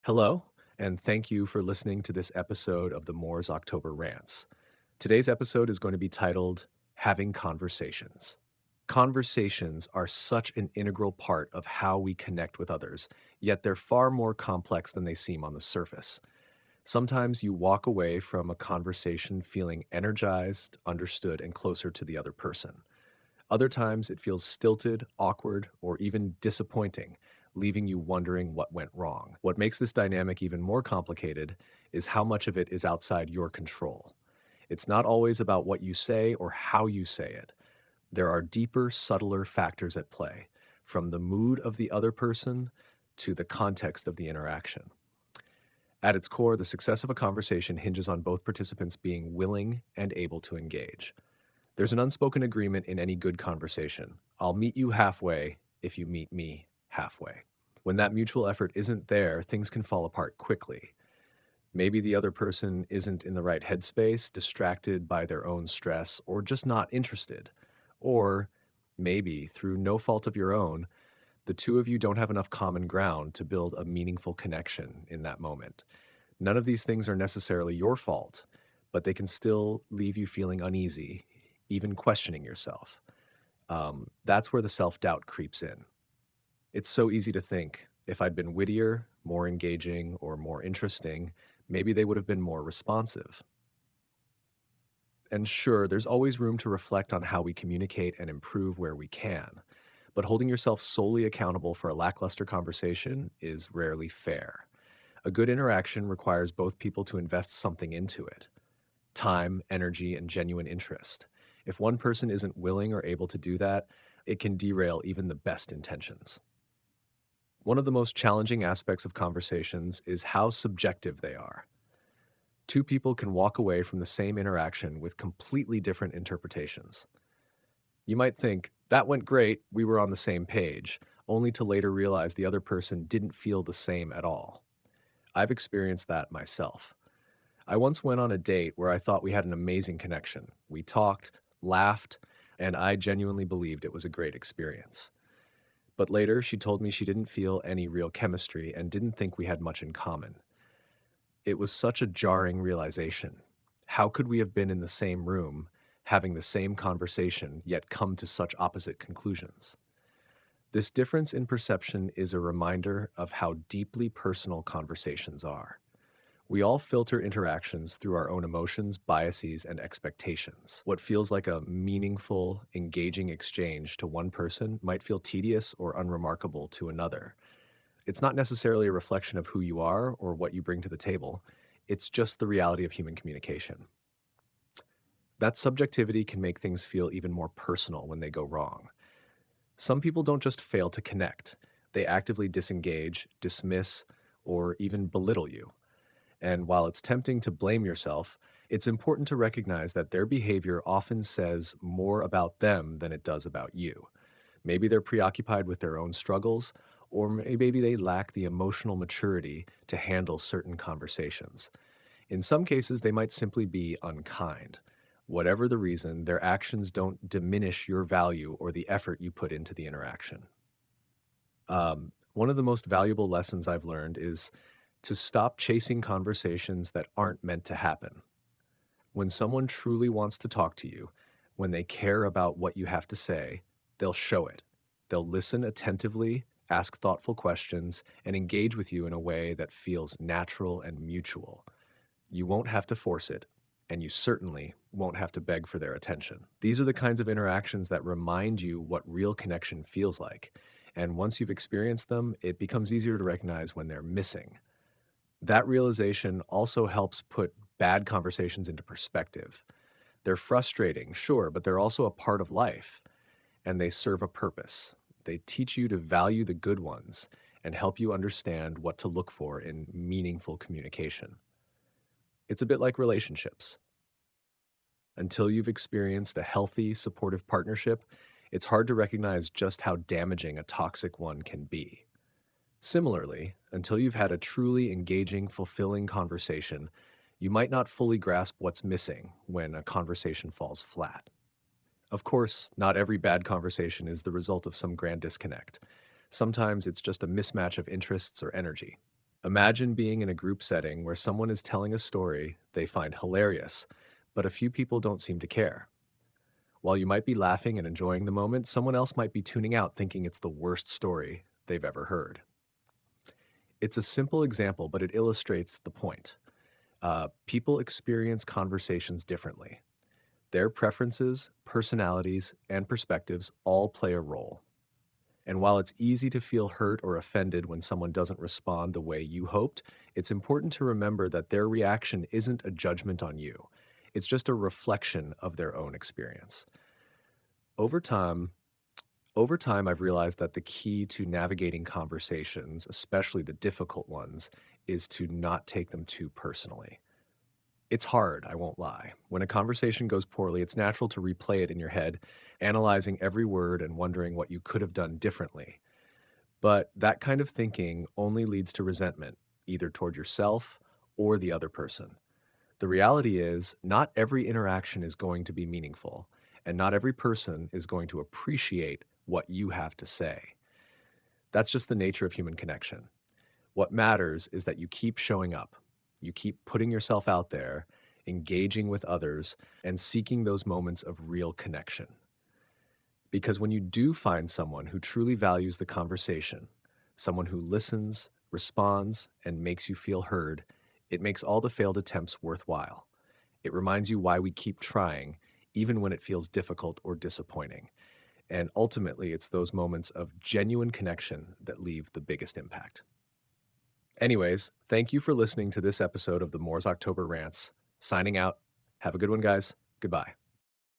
Hello, and thank you for listening to this episode of the Moore's October Rants. Today's episode is going to be titled Having Conversations. Conversations are such an integral part of how we connect with others, yet they're far more complex than they seem on the surface. Sometimes you walk away from a conversation feeling energized, understood, and closer to the other person. Other times it feels stilted, awkward, or even disappointing, leaving you wondering what went wrong. What makes this dynamic even more complicated is how much of it is outside your control. It's not always about what you say or how you say it. There are deeper, subtler factors at play, from the mood of the other person to the context of the interaction. At its core, the success of a conversation hinges on both participants being willing and able to engage. There's an unspoken agreement in any good conversation. I'll meet you halfway if you meet me halfway. When that mutual effort isn't there, things can fall apart quickly. Maybe the other person isn't in the right headspace, distracted by their own stress, or just not interested. Or maybe, through no fault of your own, the two of you don't have enough common ground to build a meaningful connection in that moment. None of these things are necessarily your fault, but they can still leave you feeling uneasy, even questioning yourself. That's where the self doubt creeps in. It's so easy to think if I'd been wittier, more engaging, or more interesting, maybe they would have been more responsive. And sure, there's always room to reflect on how we communicate and improve where we can. But holding yourself solely accountable for a lackluster conversation is rarely fair. A good interaction requires both people to invest something into it: time, energy, and genuine interest. If one person isn't willing or able to do that, it can derail even the best intentions. One of the most challenging aspects of conversations is how subjective they are. Two people can walk away from the same interaction with completely different interpretations. You might think, that went great, we were on the same page, only to later realize the other person didn't feel the same at all. I've experienced that myself. I once went on a date where I thought we had an amazing connection. We talked, laughed, and I genuinely believed it was a great experience. But later, she told me she didn't feel any real chemistry and didn't think we had much in common. It was such a jarring realization. How could we have been in the same room, having the same conversation, yet come to such opposite conclusions? This difference in perception is a reminder of how deeply personal conversations are. We all filter interactions through our own emotions, biases, and expectations. What feels like a meaningful, engaging exchange to one person might feel tedious or unremarkable to another. It's not necessarily a reflection of who you are or what you bring to the table. It's just the reality of human communication. That subjectivity can make things feel even more personal when they go wrong. Some people don't just fail to connect, they actively disengage, dismiss, or even belittle you. And while it's tempting to blame yourself, it's important to recognize that their behavior often says more about them than it does about you. Maybe they're preoccupied with their own struggles, or maybe they lack the emotional maturity to handle certain conversations. In some cases, they might simply be unkind. Whatever the reason, their actions don't diminish your value or the effort you put into the interaction. One of the most valuable lessons I've learned is to stop chasing conversations that aren't meant to happen. When someone truly wants to talk to you, when they care about what you have to say, they'll show it. They'll listen attentively, ask thoughtful questions, and engage with you in a way that feels natural and mutual. You won't have to force it, and you certainly won't have to beg for their attention. These are the kinds of interactions that remind you what real connection feels like. And once you've experienced them, it becomes easier to recognize when they're missing. That realization also helps put bad conversations into perspective. They're frustrating, sure, but they're also a part of life, and they serve a purpose. They teach you to value the good ones and help you understand what to look for in meaningful communication. It's a bit like relationships. Until you've experienced a healthy, supportive partnership, it's hard to recognize just how damaging a toxic one can be. Similarly, until you've had a truly engaging, fulfilling conversation, you might not fully grasp what's missing when a conversation falls flat. Of course, not every bad conversation is the result of some grand disconnect. Sometimes it's just a mismatch of interests or energy. Imagine being in a group setting where someone is telling a story they find hilarious, but a few people don't seem to care. While you might be laughing and enjoying the moment, someone else might be tuning out thinking it's the worst story they've ever heard. It's a simple example, but it illustrates the point. People experience conversations differently. Their preferences, personalities, and perspectives all play a role. And while it's easy to feel hurt or offended when someone doesn't respond the way you hoped, it's important to remember that their reaction isn't a judgment on you. It's just a reflection of their own experience. Over time, over time, I've realized that the key to navigating conversations, especially the difficult ones, is to not take them too personally. It's hard, I won't lie. When a conversation goes poorly, it's natural to replay it in your head, analyzing every word and wondering what you could have done differently. But that kind of thinking only leads to resentment, either toward yourself or the other person. The reality is, not every interaction is going to be meaningful, and not every person is going to appreciate what you have to say. That's just the nature of human connection. What matters is that you keep showing up, you keep putting yourself out there, engaging with others, and seeking those moments of real connection. Because when you do find someone who truly values the conversation, someone who listens, responds, and makes you feel heard, it makes all the failed attempts worthwhile. It reminds you why we keep trying, even when it feels difficult or disappointing. And ultimately, it's those moments of genuine connection that leave the biggest impact. Anyways, thank you for listening to this episode of the Moore's October Rants. Signing out. Have a good one, guys. Goodbye.